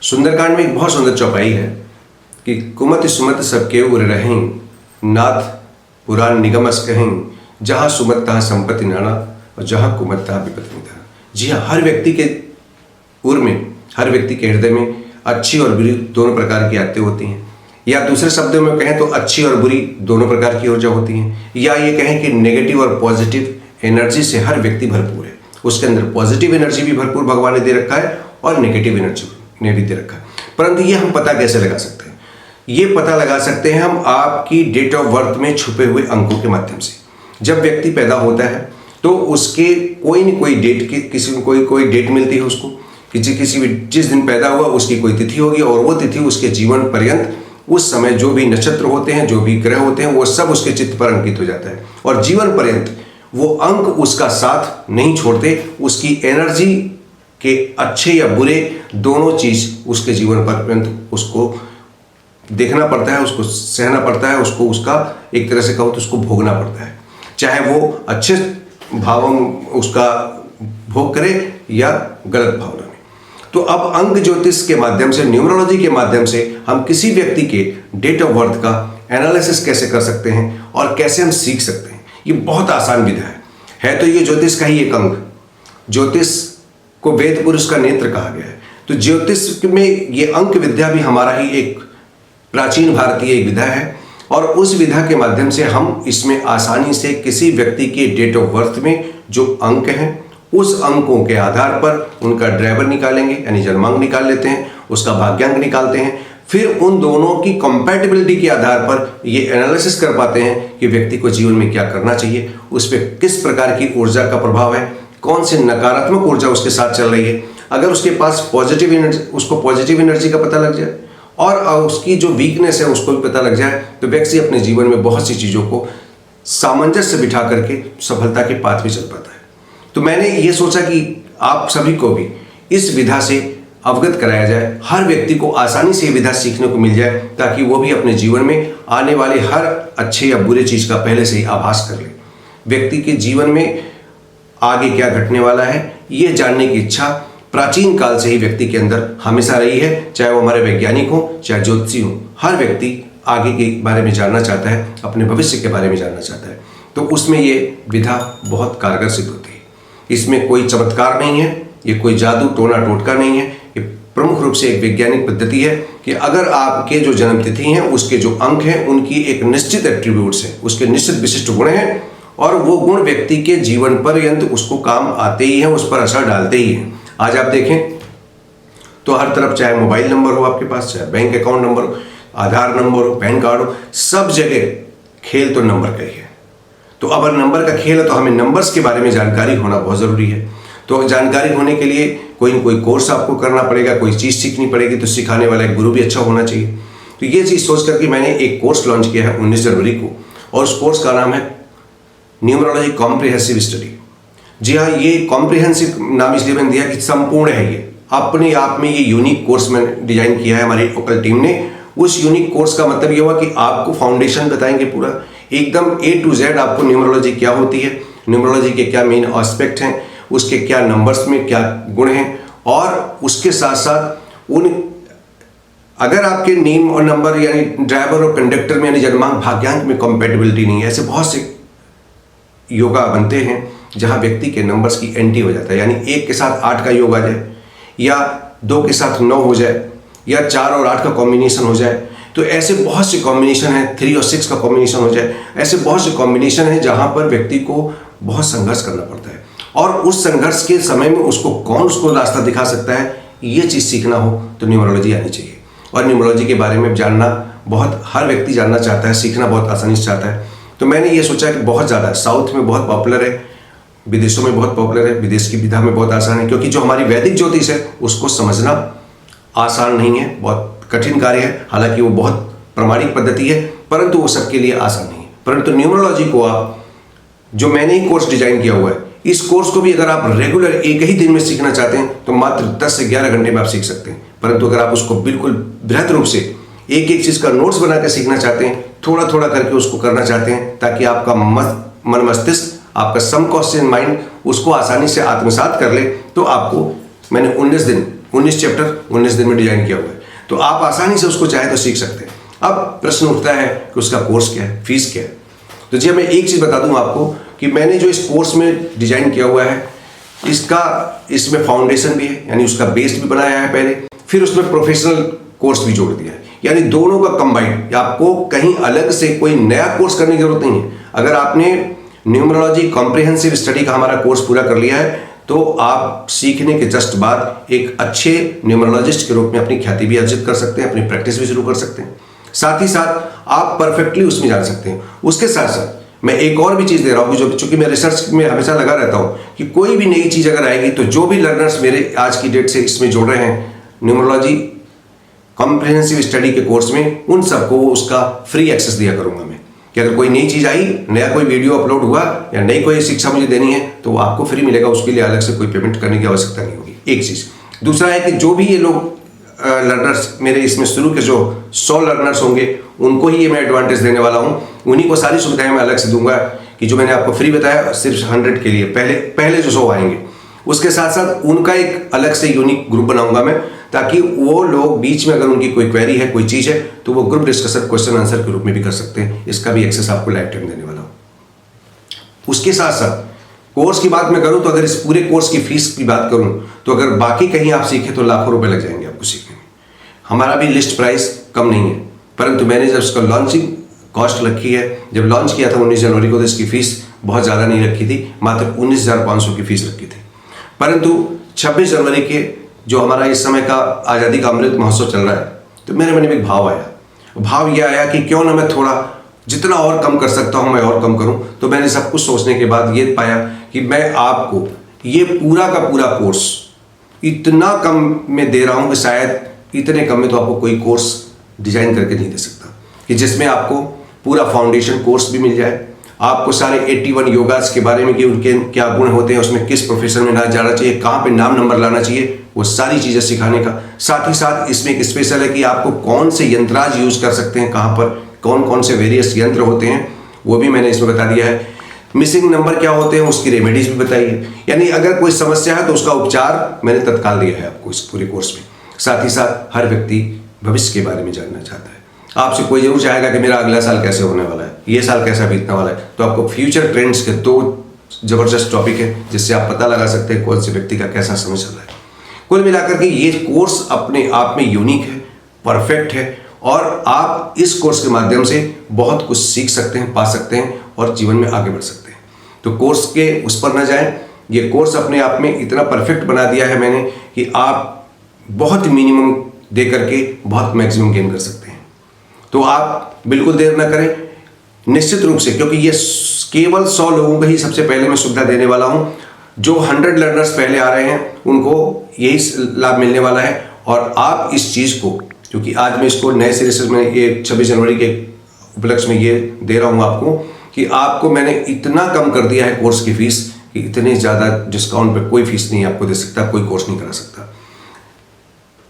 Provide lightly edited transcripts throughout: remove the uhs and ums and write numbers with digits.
सुंदरकांड में एक बहुत सुंदर चौपाई है कि कुमति सुमति सबके उर रहें, नाथ पुराण निगमस कहें, जहाँ सुमत तहाँ संपत्ति नाना और जहाँ कुमत तहाँ विपत्ति निधाना। जी हाँ, हर व्यक्ति के उर में, हर व्यक्ति के हृदय में अच्छी और बुरी दोनों प्रकार की आदतें होती हैं, या दूसरे शब्दों में कहें तो अच्छी और बुरी दोनों प्रकार की ऊर्जा होती हैं, या ये कहें कि नेगेटिव और पॉजिटिव एनर्जी से हर व्यक्ति भरपूर है। उसके अंदर पॉजिटिव एनर्जी भी भरपूर भगवान ने दे रखा है और नेगेटिव एनर्जी ने भी दे रखा है। परंतु ये हम पता कैसे लगा सकते हैं? ये पता लगा सकते हैं हम आपकी डेट ऑफ बर्थ में छुपे हुए अंकों के माध्यम से। जब व्यक्ति पैदा होता है तो उसके कोई न कोई डेट की किसी कोई डेट मिलती है उसको, किसी भी जिस दिन पैदा हुआ उसकी कोई तिथि होगी, और वो तिथि उसके जीवन पर्यंत उस समय जो भी नक्षत्र होते हैं, जो भी ग्रह होते हैं, वो सब उसके चित्त पर अंकित हो जाता है और जीवन पर्यंत वो अंक उसका साथ नहीं छोड़ते। उसकी एनर्जी के अच्छे या बुरे दोनों चीज उसके जीवन पर्यंत उसको देखना पड़ता है, उसको सहना पड़ता है, उसको उसका एक तरह से कहो तो उसको भोगना पड़ता है, चाहे वो अच्छे भावों उसका भोग करे या गलत भावना में। तो अब अंक ज्योतिष के माध्यम से, न्यूमरोलॉजी के माध्यम से हम किसी व्यक्ति के डेट ऑफ बर्थ का एनालिसिस कैसे कर सकते हैं और कैसे हम सीख सकते हैं, ये बहुत आसान विधा है तो ये ज्योतिष का ही एक अंग। ज्योतिष को वेद पुरुष का नेत्र कहा गया है, तो ज्योतिष में ये अंक विद्या भी हमारा ही एक प्राचीन भारतीय एक विधा है, और उस विधा के माध्यम से हम इसमें आसानी से किसी व्यक्ति के डेट ऑफ बर्थ में जो अंक हैं उस अंकों के आधार पर उनका ड्राइवर निकालेंगे, यानी जन्मांक निकाल लेते हैं, उसका भाग्यांक निकालते हैं, फिर उन दोनों की कंपैटिबिलिटी के आधार पर ये एनालिसिस कर पाते हैं कि व्यक्ति को जीवन में क्या करना चाहिए, उस पर किस प्रकार की ऊर्जा का प्रभाव है, कौन से नकारात्मक ऊर्जा उसके साथ चल रही है। अगर उसके पास पॉजिटिव एनर्जी, उसको पॉजिटिव एनर्जी का पता लग जाए और उसकी जो वीकनेस है उसको भी पता लग जाए, तो व्यक्ति अपने जीवन में बहुत सी चीज़ों को सामंजस्य बिठा करके सफलता के पाथ पे चल पाता है। तो मैंने ये सोचा कि आप सभी को भी इस विधा से अवगत कराया जाए, हर व्यक्ति को आसानी से ये विधा सीखने को मिल जाए, ताकि वो भी अपने जीवन में आने वाले हर अच्छे या बुरे चीज़ का पहले से ही आभास कर ले। व्यक्ति के जीवन में आगे क्या घटने वाला है ये जानने की इच्छा प्राचीन काल से ही व्यक्ति के अंदर हमेशा रही है, चाहे वो हमारे वैज्ञानिक हो चाहे ज्योतिषी हो। हर व्यक्ति आगे के बारे में जानना चाहता है, अपने भविष्य के बारे में जानना चाहता है, तो उसमें ये विधा बहुत कारगर सिद्ध होती है। इसमें कोई चमत्कार नहीं है, ये कोई जादू टोना टोटका नहीं है, ये प्रमुख रूप से एक वैज्ञानिक पद्धति है कि अगर आपके जो जन्म तिथि हैं उसके जो अंक हैं उनकी एक निश्चित एट्रीब्यूट्स हैं, उसके निश्चित विशिष्ट गुण हैं, और वो गुण व्यक्ति के जीवन पर्यंत उसको काम आते ही हैं, उस पर असर डालते ही हैं। आज आप देखें तो हर तरफ, चाहे मोबाइल नंबर हो आपके पास, चाहे बैंक अकाउंट नंबर हो, आधार नंबर हो, पैन कार्ड हो, सब जगह खेल तो नंबर का ही है। तो अब अगर नंबर का खेल है तो हमें नंबर्स के बारे में जानकारी होना बहुत ज़रूरी है। तो जानकारी होने के लिए कोई न कोई कोर्स आपको करना पड़ेगा, कोई चीज़ सीखनी पड़ेगी, तो सिखाने वाला एक गुरु भी अच्छा होना चाहिए। तो ये चीज़ सोच करके मैंने एक कोर्स लॉन्च किया है 19 जनवरी को, और उस कोर्स का नाम है न्यूमरोलॉजी कॉम्प्रिहेंसिव स्टडी। जी हाँ, ये कॉम्प्रिहेंसिव नाम इसलिए मैंने दिया कि संपूर्ण है, ये अपने आप में ये यूनिक कोर्स मैंने डिजाइन किया है हमारी ओकल टीम ने। उस यूनिक कोर्स का मतलब ये हुआ कि आपको फाउंडेशन बताएंगे पूरा एकदम A to Z, आपको न्यूमरोलॉजी क्या होती है, न्यूमरोलॉजी के क्या मेन एस्पेक्ट हैं, उसके क्या नंबर्स में क्या गुण हैं, और उसके साथ साथ उन अगर आपके नेम और नंबर यानी ड्राइवर और कंडक्टर में यानी जन्मांक भाग्यांक में कंपैटिबिलिटी नहीं है, ऐसे बहुत से योगा बनते हैं जहां व्यक्ति के नंबर्स की एंटी हो जाता है, यानी 1 के साथ 8 का योग आ जाए, या 2 के साथ 9 हो जाए, या 4 और 8 का कॉम्बिनेशन हो जाए। तो ऐसे बहुत से कॉम्बिनेशन हैं, 3 और 6 का कॉम्बिनेशन हो जाए, ऐसे बहुत से कॉम्बिनेशन हैं जहां पर व्यक्ति को बहुत संघर्ष करना पड़ता है, और उस संघर्ष के समय में उसको कौन उसको रास्ता दिखा सकता है, ये चीज़ सीखना हो तो न्यूमरोलॉजी आनी चाहिए। और न्यूमरोलॉजी के बारे में जानना बहुत हर व्यक्ति जानना चाहता है, सीखना बहुत आसानी से चाहता है। तो मैंने ये सोचा कि बहुत ज़्यादा साउथ में बहुत पॉपुलर है, विदेशों में बहुत पॉपुलर है, विदेश की विधा में बहुत आसान है, क्योंकि जो हमारी वैदिक ज्योतिष है उसको समझना आसान नहीं है, बहुत कठिन कार्य है। हालांकि वो बहुत प्रामाणिक पद्धति है, परंतु वो सबके लिए आसान नहीं है। परंतु न्यूमरोलॉजी को आप, जो मैंने ही कोर्स डिजाइन किया हुआ है, इस कोर्स को भी अगर आप रेगुलर एक ही दिन में सीखना चाहते हैं तो मात्र 10 से 11 घंटे में आप सीख सकते हैं। परंतु अगर आप उसको बिल्कुल बृहद रूप से एक एक चीज़ का नोट्स बना कर सीखना चाहते हैं, थोड़ा थोड़ा करके उसको करना चाहते हैं, ताकि आपका मन मस्तिष्क, आपका सबकॉन्शियस माइंड उसको आसानी से आत्मसात कर ले, तो आपको मैंने 19 दिन 19 चैप्टर 19 दिन में डिजाइन किया हुआ है, तो आप आसानी से उसको चाहे तो सीख सकते हैं। अब प्रश्न उठता है कि उसका कोर्स क्या है, फीस क्या है। तो जी मैं एक चीज़ बता दूं आपको कि मैंने जो इस कोर्स में डिजाइन किया हुआ है, इसमें फाउंडेशन भी है, यानी उसका बेस भी बनाया है पहले, फिर उसमें प्रोफेशनल कोर्स भी जोड़ दिया है, यानी दोनों का कंबाइंड। आपको कहीं अलग से कोई नया कोर्स करने की जरूरत नहीं है। अगर आपने न्यूमरोलॉजी कॉम्प्रिहेंसिव स्टडी का हमारा कोर्स पूरा कर लिया है तो आप सीखने के जस्ट बाद एक अच्छे न्यूमरोलॉजिस्ट के रूप में अपनी ख्याति भी अर्जित कर सकते हैं, अपनी प्रैक्टिस भी शुरू कर सकते हैं, साथ ही साथ आप परफेक्टली उसमें जान सकते हैं। उसके साथ साथ मैं एक और भी चीज़ दे रहा हूँ कि जो चूंकि मैं रिसर्च में हमेशा लगा रहता हूँ कि कोई भी नई चीज़ अगर आएगी तो जो भी लर्नर्स मेरे आज की डेट से इसमें जुड़ रहे हैं न्यूमरोलॉजी कॉम्प्रिहेंसिव स्टडी के कोर्स में, उन सबको उसका फ्री एक्सेस दिया करूंगा मैं कि अगर कोई नई चीज़ आई, नया कोई वीडियो अपलोड हुआ या नई कोई शिक्षा मुझे देनी है तो वो आपको फ्री मिलेगा, उसके लिए अलग से कोई पेमेंट करने की आवश्यकता नहीं होगी। एक चीज़। दूसरा है कि जो भी ये लोग लर्नर्स मेरे इसमें शुरू के जो 100 लर्नर्स होंगे उनको ही ये मैं एडवांटेज देने वाला हूँ, उन्हीं को सारी सुविधाएं मैं अलग से दूंगा कि जो मैंने आपको फ्री बताया सिर्फ 100 के लिए पहले जो 100 आएंगे। उसके साथ साथ उनका एक अलग से यूनिक ग्रुप बनाऊंगा मैं, ताकि वो लोग बीच में अगर उनकी कोई क्वेरी है, कोई चीज़ है, तो वो ग्रुप डिस्कशन क्वेश्चन आंसर के रूप में भी कर सकते हैं। इसका भी एक्सेस आपको लाइफ टाइम देने वाला हूँ। उसके साथ साथ कोर्स की बात मैं करूँ तो अगर इस पूरे कोर्स की फीस की बात करूँ तो अगर बाकी कहीं आप सीखें तो लाखों रुपए लग जाएंगे आपको सीखने में। हमारा भी लिस्ट प्राइस कम नहीं है, परंतु मैंने जब उसका लॉन्चिंग कॉस्ट रखी है, जब लॉन्च किया था 19 जनवरी को, तो इसकी फीस बहुत ज़्यादा नहीं रखी थी, मात्र 19,500 की फीस रखी थी। परंतु 26 जनवरी के जो हमारा इस समय का आज़ादी का अमृत महोत्सव चल रहा है, तो मेरे मन में एक भाव यह आया कि क्यों ना मैं थोड़ा जितना और कम कर सकता हूं मैं और कम करूं। तो मैंने सब कुछ सोचने के बाद ये पाया कि मैं आपको ये पूरा का पूरा कोर्स इतना कम में दे रहा हूं कि शायद इतने कम में तो आपको कोई कोर्स डिजाइन करके नहीं दे सकता, कि जिसमें आपको पूरा फाउंडेशन कोर्स भी मिल जाए, आपको सारे 81 योगास के बारे में कि उनके क्या गुण होते हैं, उसमें किस प्रोफेशन में ना जाना चाहिए, कहाँ पे नाम नंबर लाना चाहिए, वो सारी चीज़ें सिखाने का। साथ ही साथ इसमें एक स्पेशल है कि आपको कौन से यंत्राज यूज कर सकते हैं, कहाँ पर कौन कौन से वेरियस यंत्र होते हैं, वो भी मैंने इसमें बता दिया है। मिसिंग नंबर क्या होते हैं उसकी रेमेडीज भी बताई है, यानी अगर कोई समस्या है तो उसका उपचार मैंने तत्काल दिया है आपको इस पूरे कोर्स में। साथ ही साथ हर व्यक्ति भविष्य के बारे में जानना चाहता है। आपसे कोई जरूर चाहेगा कि मेरा अगला साल कैसे होने वाला है, ये साल कैसा बीतने वाला है, तो आपको फ्यूचर ट्रेंड्स के 2 जबरदस्त टॉपिक है जिससे आप पता लगा सकते हैं कौन से व्यक्ति का कैसा समय चल रहा है। कुल मिलाकर के ये कोर्स अपने आप में यूनिक है, परफेक्ट है, और आप इस कोर्स के माध्यम से बहुत कुछ सीख सकते हैं, पा सकते हैं और जीवन में आगे बढ़ सकते हैं। तो कोर्स के उस पर न जाएं, ये कोर्स अपने आप में इतना परफेक्ट बना दिया है मैंने कि आप बहुत मिनिमम दे करके बहुत मैक्सिमम गेन कर सकते हैं। तो आप बिल्कुल देर न करें, निश्चित रूप से, क्योंकि ये केवल 100 लोगों को ही सबसे पहले मैं सुविधा देने वाला हूं। जो 100 लर्नर्स पहले आ रहे हैं उनको यही लाभ मिलने वाला है। और आप इस चीज़ को, क्योंकि आज मैं इसको नए सिरे से मैं ये 26 जनवरी के उपलक्ष्य में ये दे रहा हूँ आपको कि आपको मैंने इतना कम कर दिया है कोर्स की फीस कि इतने ज़्यादा डिस्काउंट पे कोई फीस नहीं आपको दे सकता, कोई कोर्स नहीं करा सकता।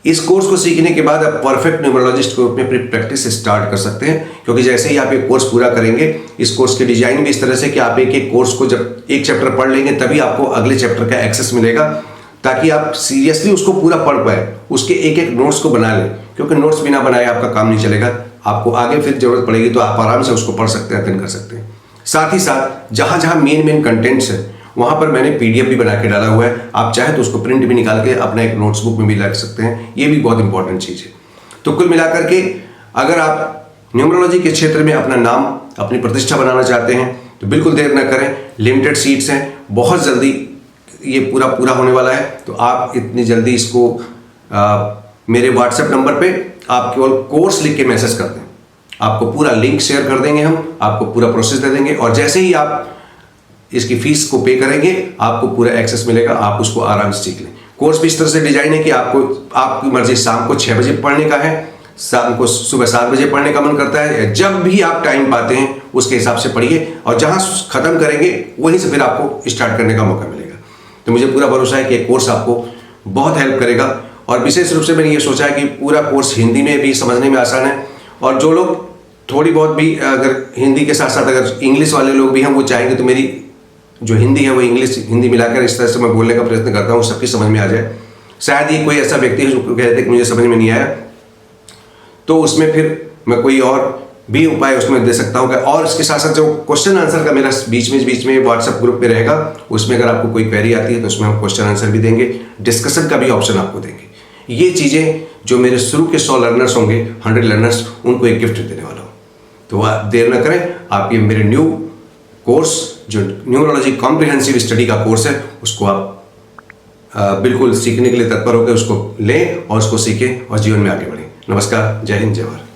इस कोर्स को सीखने के बाद आप परफेक्ट न्यूमरोलॉजिस्ट के रूप में अपनी प्रैक्टिस स्टार्ट कर सकते हैं, क्योंकि जैसे ही आप एक कोर्स पूरा करेंगे, इस कोर्स की डिजाइन भी इस तरह से कि आप एक कोर्स को जब एक चैप्टर पढ़ लेंगे तभी आपको अगले चैप्टर का एक्सेस मिलेगा, ताकि आप सीरियसली उसको पूरा पढ़ पाए, उसके एक एक नोट्स को बना लें, क्योंकि नोट्स बिना बनाए आपका काम नहीं चलेगा। आपको आगे फिर जरूरत पड़ेगी तो आप आराम से उसको पढ़ सकते हैं, अध्ययन कर सकते हैं। साथ ही साथ जहाँ जहाँ मेन कंटेंट्स है वहाँ पर मैंने PDF भी बना के डाला हुआ है, आप चाहे तो उसको प्रिंट भी निकाल के अपना एक नोट्स बुक में भी लग सकते हैं, ये भी बहुत इंपॉर्टेंट चीज़ है। तो कुल मिलाकर के अगर आप न्यूमरोलॉजी के क्षेत्र में अपना नाम, अपनी प्रतिष्ठा बनाना चाहते हैं तो बिल्कुल देर न करें, लिमिटेड सीट्स हैं, बहुत जल्दी ये पूरा होने वाला है। तो आप इतनी जल्दी इसको मेरे व्हाट्सएप नंबर पे आप केवल कोर्स लिख के मैसेज कर दें, आपको पूरा लिंक शेयर कर देंगे, हम आपको पूरा प्रोसेस दे देंगे, और जैसे ही आप इसकी फीस को पे करेंगे आपको पूरा एक्सेस मिलेगा, आप उसको आराम से सीख लें। कोर्स भी इस तरह से डिजाइन है कि आपको आपकी मर्जी शाम को 6 बजे पढ़ने का है, शाम को सुबह 7 बजे पढ़ने का मन करता है, जब भी आप टाइम पाते हैं उसके हिसाब से पढ़िए, और जहां खत्म करेंगे वहीं से फिर आपको स्टार्ट करने का मौका मिलेगा। तो मुझे पूरा भरोसा है कि कोर्स आपको बहुत हेल्प करेगा, और विशेष रूप से मैंने ये सोचा है कि पूरा कोर्स हिंदी में भी समझने में आसान है, और जो लोग थोड़ी बहुत भी अगर हिंदी के साथ साथ अगर इंग्लिश वाले लोग भी हैं वो चाहेंगे तो मेरी जो हिंदी है वो इंग्लिश हिंदी मिलाकर इस तरह से मैं बोलने का प्रयत्न करता हूँ सबकी समझ में आ जाए। शायद ये कोई ऐसा व्यक्ति है जो कहते हैं कि मुझे समझ में नहीं आया, तो उसमें फिर मैं कोई और भी उपाय उसमें दे सकता हूँ। और इसके साथ साथ जो क्वेश्चन आंसर का मेरा बीच में व्हाट्सएप ग्रुप में रहेगा, उसमें अगर आपको कोई क्वेरी आती है तो उसमें हम क्वेश्चन आंसर भी देंगे, डिस्कशन का भी ऑप्शन आपको देंगे। ये चीज़ें जो मेरे शुरू के 100 लर्नर्स होंगे, 100 लर्नर्स, उनको एक गिफ्ट देने वाला हूँ। तो आप देर न करें, आप ये मेरे न्यू कोर्स जो न्यूमरोलॉजी कॉम्प्रिहेंसिव स्टडी का कोर्स है, उसको आप बिल्कुल सीखने के लिए तत्पर होकर उसको लें और उसको सीखें और जीवन में आगे बढ़ें। नमस्कार, जय हिंद, जय भारत।